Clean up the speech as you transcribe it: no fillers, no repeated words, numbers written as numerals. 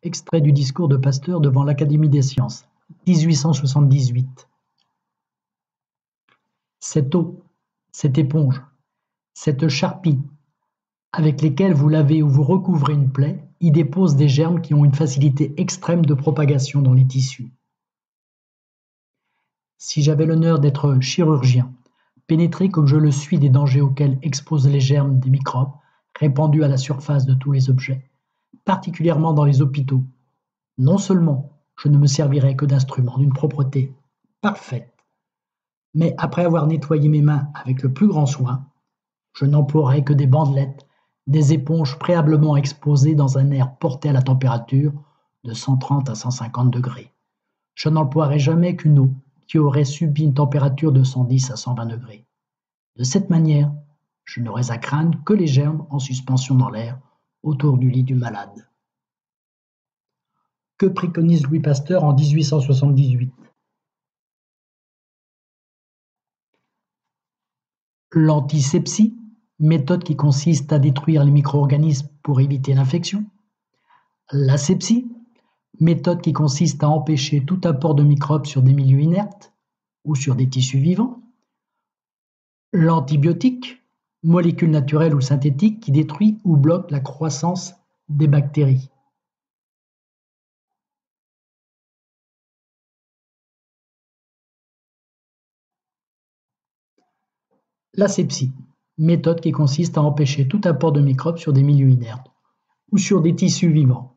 Extrait du discours de Pasteur devant l'Académie des sciences, 1878. Cette eau, cette éponge, cette charpie, avec lesquelles vous lavez ou vous recouvrez une plaie, y déposent des germes qui ont une facilité extrême de propagation dans les tissus. Si j'avais l'honneur d'être chirurgien, pénétré comme je le suis des dangers auxquels exposent les germes des microbes répandus à la surface de tous les objets, particulièrement dans les hôpitaux, non seulement je ne me servirais que d'instruments d'une propreté parfaite, mais après avoir nettoyé mes mains avec le plus grand soin, je n'emploierais que des bandelettes, des éponges préalablement exposées dans un air porté à la température de 130 à 150 degrés. Je n'emploierais jamais qu'une eau qui aurait subi une température de 110 à 120 degrés. De cette manière, je n'aurais à craindre que les germes en suspension dans l'air autour du lit du malade. Que préconise Louis Pasteur en 1878? L'antisepsie, méthode qui consiste à détruire les micro-organismes pour éviter l'infection. L'asepsie, méthode qui consiste à empêcher tout apport de microbes sur des milieux inertes ou sur des tissus vivants. L'antibiotique, molécule naturelle ou synthétique qui détruit ou bloque la croissance des bactéries. L'asepsie, méthode qui consiste à empêcher tout apport de microbes sur des milieux inertes ou sur des tissus vivants.